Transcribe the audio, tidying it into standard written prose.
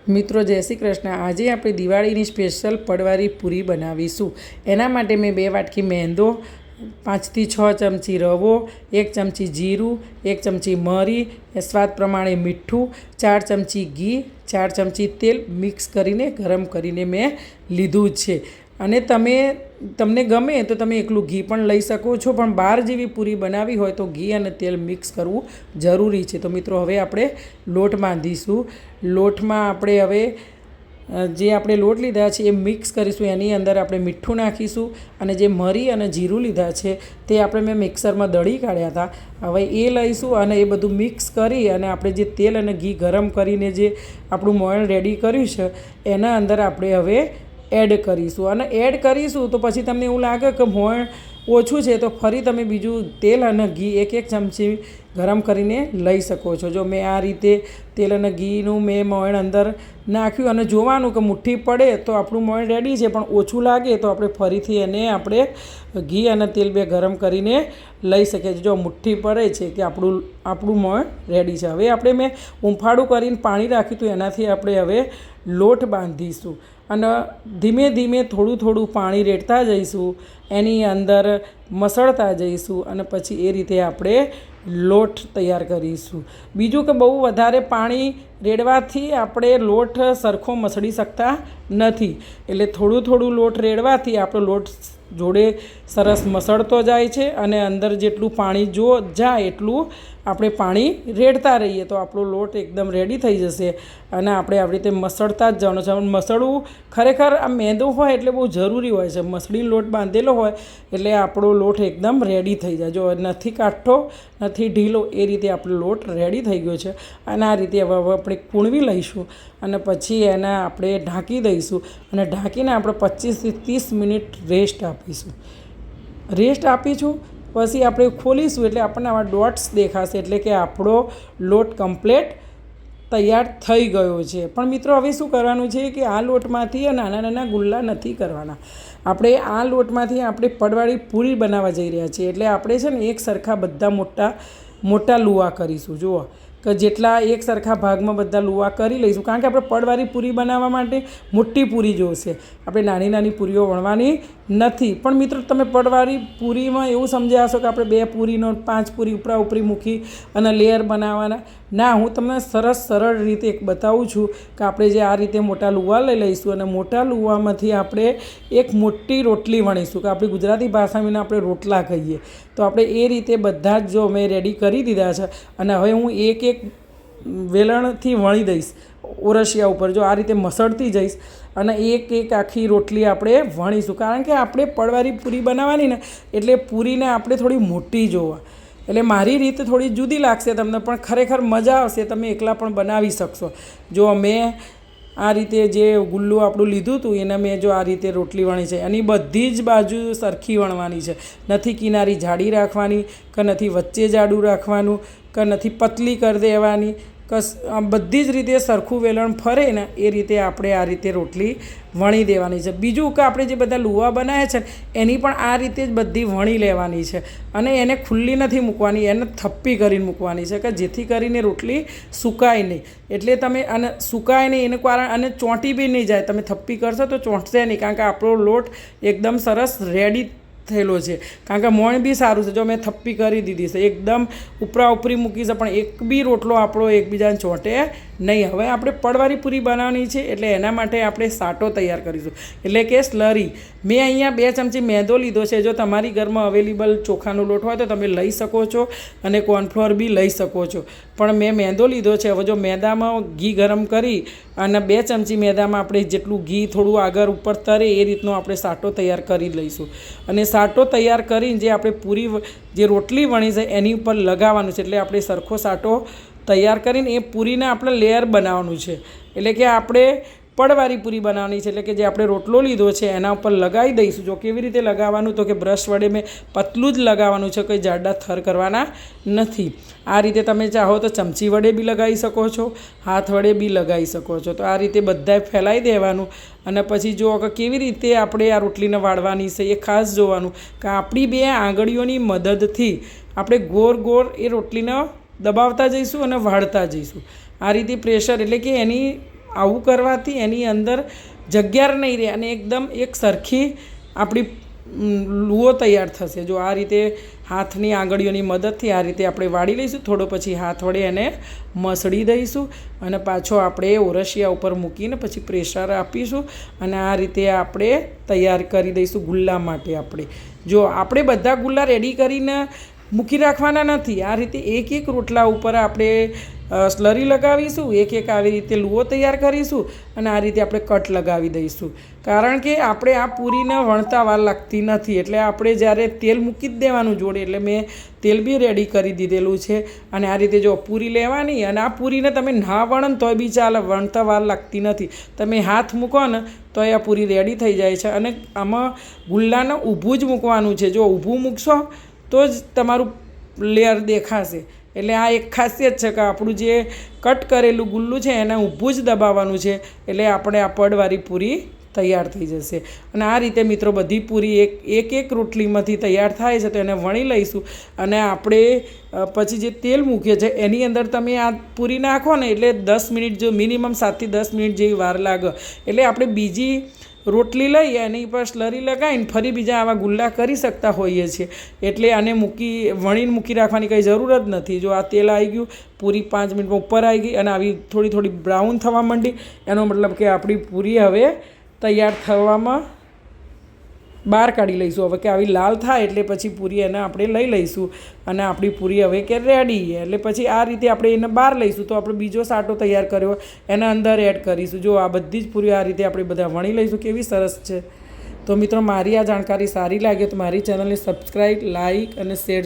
મિત્રો જય શ્રી કૃષ્ણ। આજે આપણે દિવાળીની સ્પેશિયલ પડવારી પૂરી બનાવીશું। એના માટે મેં 2 વાટકી મેંદો, 5 થી 6 ચમચી રવો, 1 ચમચી જીરું, 1 ચમચી મરી, સ્વાદ પ્રમાણે મીઠું, 4 ચમચી ઘી, 4 ચમચી તેલ મિક્સ કરીને ગરમ કરીને મેં લીધું છે। અને તમને ગમે તો તમે એકલું ઘી પણ લઈ શકો છો, પણ બહાર જેવી પૂરી બનાવી હોય તો ઘી અને તેલ મિક્સ કરવું જરૂરી છે। તો મિત્રો હવે આપણે લોટ બાંધીશું। લોટમાં આપણે હવે જે આપણે લોટ લીધા છે એ મિક્સ કરીશું। એની અંદર આપણે મીઠું નાખીશું અને જે મરી અને જીરું લીધા છે તે મેં મિક્સરમાં દળી કાઢ્યા હતા। હવે એ લઈશું અને એ બધું મિક્સ કરી અને આપણે જે તેલ અને ઘી ગરમ કરીને જે આપણું મોયણ રેડી કર્યું છે એના અંદર આપણે હવે એડ કરીશું। અને એડ કરીશું તો પછી તમને એવું લાગે કે મોયણ ઓછું છે તો ફરી તમે બીજું તેલ અને ઘી 1-1 ચમચી ગરમ કરીને લઈ શકો છો। જો મેં આ રીતે તેલ અને ઘીનું મેં મોયણ અંદર નાખ્યું અને જોવાનું કે મુઠ્ઠી પડે તો આપણું મોયણ રેડી છે, પણ ઓછું લાગે તો આપણે ફરીથી એને આપણે ઘી અને તેલ ગરમ કરીને લઈ શકીએ છીએ। જો મુઠ્ઠી પડે છે કે આપણું મોયણ રેડી છે। હવે આપણે મેં ઉંફાળું કરીને પાણી રાખ્યું હતું, એનાથી આપણે હવે લોટ બાંધીશું અને ધીમે ધીમે થોડું પાણી રેડતા જઈશું, એની અંદર મસળતા જઈશું અને પછી એ રીતે આપણે લોટ તૈયાર કરીશું। બીજું કે બહુ વધારે પાણી રેડવાથી આપણે લોટ સરખો મસળી શકતા નથી, એટલે થોડું લોટ રેડવાથી આપણો લોટ જોડે સરસ મસળતો જાય છે અને અંદર જેટલું પાણી જાય એટલું આપણે પાણી રેડતા રહીએ તો આપણો લોટ એકદમ રેડી થઈ જશે। અને આપણે આવી રીતે મસળતા જ જવાનું છે। મસળવું ખરેખર આ મેંદો હોય એટલે બહુ જરૂરી હોય છે। મસળીનો લોટ બાંધેલો હોય એટલે આપણો લોટ એકદમ રેડી થઈ જાય। જો નથી કાઠો નથી ઢીલો, એ રીતે આપણો લોટ રેડી થઈ ગયો છે। અને આ રીતે હવે આપણે કૂણવી લઈશું અને પછી એને આપણે ઢાંકી દઈશું અને ઢાંકીને આપણે 25 થી 30 મિનિટ રેસ્ટ આપીશું। રેસ્ટ આપીશું પછી આપણે ખોલીશું એટલે આપણને આવા ડોટ્સ દેખાશે, એટલે કે આપણો લોટ કમ્પ્લીટ તૈયાર થઈ ગયો છે। પણ મિત્રો હવે શું કરવાનું છે કે આ લોટમાંથી નાના ગુલ્લા નથી કરવાના। આપણે આ લોટમાંથી આપણે પડવાળી પૂરી બનાવવા જઈ રહ્યા છીએ, એટલે આપણે છે ને એક સરખા બધા મોટા લુવા કરીશું। જુઓ કે જેટલા એક સરખા ભાગમાં બધા લુવા કરી લઈશું, કારણ કે આપણે પડવાળી પૂરી બનાવવા માટે મોટી પૂરી જોઈશે, આપણે નાની પૂરીઓ વણવાની નથી। પણ મિત્રો તમે પડવાળી પૂરીમાં એવું સમજ્યા હશો કે આપણે 2 પૂરીનો 5 પૂરી ઉપરી મૂકી અને લેયર બનાવવાના ના। હું તમને સરળ રીતે એક બતાવું છું કે આપણે જે આ રીતે મોટા લુવા લઈ લઈશું અને મોટા લુવામાંથી આપણે એક મોટી રોટલી વણીશું, કે આપણી ગુજરાતી ભાષામાં આપણે રોટલા કહીએ। તો આપણે એ રીતે બધા જ જો મેં રેડી કરી દીધા છે અને હવે હું એક વેલણથી વણી દઈશ ઓરસિયા ઉપર, જો આ રીતે મસળતી જઈશ અને એક આખી રોટલી આપણે વણીશું, કારણ કે આપણે પડવાળી પૂરી બનાવવાની ને એટલે પૂરીને આપણે થોડી મોટી જોવા, એટલે મારી રીત થોડી જુદી લાગશે તમને, પણ ખરેખર મજા આવશે, તમે એકલા પણ બનાવી શકશો। જો મેં આ રીતે જે ગુલ્લું આપણું લીધું હતું એને મેં જો આ રીતે રોટલી વણી છે, એની બધી જ બાજુ સરખી વણવાની છે, નથી કિનારી જાડી રાખવાની કે નથી વચ્ચે જાડું રાખવાનું કે નથી પતલી કરી દેવાની, બધી જ રીતે સરખું વેલણ ફરે ને એ રીતે આપણે આ રીતે રોટલી વણી દેવાની છે। બીજું કે આપણે જે બધા લુવા બનાવ્યા છે એની પણ આ રીતે જ બધી વણી લેવાની છે અને એને ખુલ્લી નથી મૂકવાની, એને થપ્પી કરીને મૂકવાની છે, કે જેથી કરીને રોટલી સુકાય નહીં। એટલે તમે અને સુકાય નહીં એનું કારણ, અને ચોંટી બી નહીં જાય, તમે થપ્પી કરશો તો ચોંટશે નહીં, કારણ કે આપણો લોટ એકદમ સરસ રેડી થયેલો છે, કારણ કે મોણ બી સારું છે। જો મેં થપ્પી કરી દીધી છે, એકદમ ઉપરી મૂકી છે, પણ એક બી રોટલો આપણો એકબીજાને ચોંટે નહીં। હવે આપણે પડવાળી પૂરી બનાવવાની છે એટલે એના માટે આપણે સાટો તૈયાર કરીશું, એટલે કે સ્લરી। મેં અહીંયા 2 ચમચી મેંદો લીધો છે, જો તમારી ઘરમાં અવેલેબલ ચોખાનો લોટ હોય તો તમે લઈ શકો છો અને કોર્નફ્લોર બી લઈ શકો છો, પણ મેં મેંદો લીધો છે। હવે જો મેંદામાં ઘી ગરમ કરી અને 2 ચમચી મેંદામાં આપણે જેટલું ઘી થોડું આગળ ઉપર તરે એ રીતનો આપણે સાટો તૈયાર કરી લઈશું અને સાટો તૈયાર કરીને જે આપણે પૂરી જે રોટલી વણી છે એની ઉપર લગાવવાનું છે, એટલે આપણે સરખો સાટો તૈયાર કરીને એ પૂરીને આપણે લેયર બનાવવાનું છે, એટલે કે આપણે પડવાળી પૂરી બનાવવાની છે, એટલે કે જે આપણે રોટલો લીધો છે એના ઉપર લગાવી દઈશું। જો કેવી રીતે લગાવવાનું, તો કે બ્રશ વડે મેં પતલું જ લગાવવાનું છે, કોઈ જાડા થર કરવાના નથી। આ રીતે તમે ચાહો તો ચમચી વડે બી લગાવી શકો છો, હાથ વડે બી લગાવી શકો છો। તો આ રીતે બધાએ ફેલાવી દેવાનું અને પછી જુઓ કે કેવી રીતે આપણે આ રોટલીને વાળવાની છે એ ખાસ જોવાનું, કે આપણી 2 આંગળીઓની મદદથી આપણે ગોળ એ રોટલીને દબાવતા જઈશું અને વાળતા જઈશું। આ રીતે પ્રેશર, એટલે કે એની આવું કરવાથી એની અંદર જગ્યા નહીં રહે અને એકદમ એક સરખી આપણી લુઓ તૈયાર થશે. જો આ રીતે હાથની આંગળીઓની મદદથી આ રીતે આપણે વાળી લઈશું. થોડો પછી હાથ વડે એને મસળી દઈશું અને પાછો આપણે ઓરસિયા ઉપર મૂકીને પછી પ્રેશર આપીશું અને આ રીતે આપણે તૈયાર કરી દઈશું ગુલ્લા માટે. જો આપણે બધા ગુલ્લા રેડી કરીને મૂકી રાખવાના નથી. આ રીતે એક એક રોટલા ઉપર આપણે સ્લરી લગાવીશું, એક એક આવી રીતે લુઓ તૈયાર કરીશું અને આ રીતે આપણે કટ લગાવી દઈશું. કારણ કે આપણે આ પૂરીને વણતા વાર લાગતી નથી. એટલે આપણે જ્યારે તેલ મૂકી જ દેવાનું જોડે. એટલે મેં તેલ બી રેડી કરી દીધેલું છે અને આ રીતે જો પૂરી લેવાની અને આ પૂરીને તમે ના વણો ને તોય બી ચાલે, વણતા વાર લાગતી નથી. તમે હાથ મૂકો ને તો આ પૂરી રેડી થઈ જાય છે. અને આમાં ગુલ્લાને ઊભું જ મૂકવાનું છે. જો ઊભું મૂકશો તો જ તમારું લેયર દેખાશે. એટલે આ એક ખાસિયત છે કે આપણું જે કટ કરેલું ગુલ્લું છે એને ઊભું જ દબાવવાનું છે. એટલે આપણે આ પડવાળી પૂરી તૈયાર થઈ જશે. અને આ રીતે મિત્રો બધી પૂરી એક રોટલીમાંથી તૈયાર થાય છે. તો એને વણી લઈશું અને આપણે પછી જે તેલ મૂકીએ છીએ એની અંદર તમે આ પૂરી નાખો ને એટલે 10 મિનિટ જો મિનિમમ 7 થી 10 મિનિટ જેવી વાર લાગે. એટલે આપણે બીજી રોટલી લઈ એની પર સ્લરી લગાવીને ફરી બીજા આવા ગુલ્લા કરી શકતા હોઈએ છીએ. એટલે આને વણીને મૂકી રાખવાની કંઈ જરૂર જ નથી. જો આ તેલ આવી ગયું, પૂરી 5 મિનિટમાં ઉપર આવી ગઈ અને આવી થોડી બ્રાઉન થવા માંડી, એનો મતલબ કે આપણી પૂરી હવે તૈયાર થવામાં બહાર કાઢી લઈશું. હવે કે આવી લાલ થાય એટલે પછી પૂરી એને આપણે લઈ લઈશું અને આપણી પૂરી હવે કે રેડી. એટલે પછી આ રીતે આપણે એને બહાર લઈશું તો આપણે બીજો સાટો તૈયાર કર્યો એના અંદર એડ કરીશું. જો આ બધી જ પૂરી આ રીતે આપણે બધા વણી લઈશું. કેવી સરસ છે. તો મિત્રો મારી આ જાણકારી સારી લાગે તો મારી ચેનલને સબસ્ક્રાઈબ, લાઈક અને શેર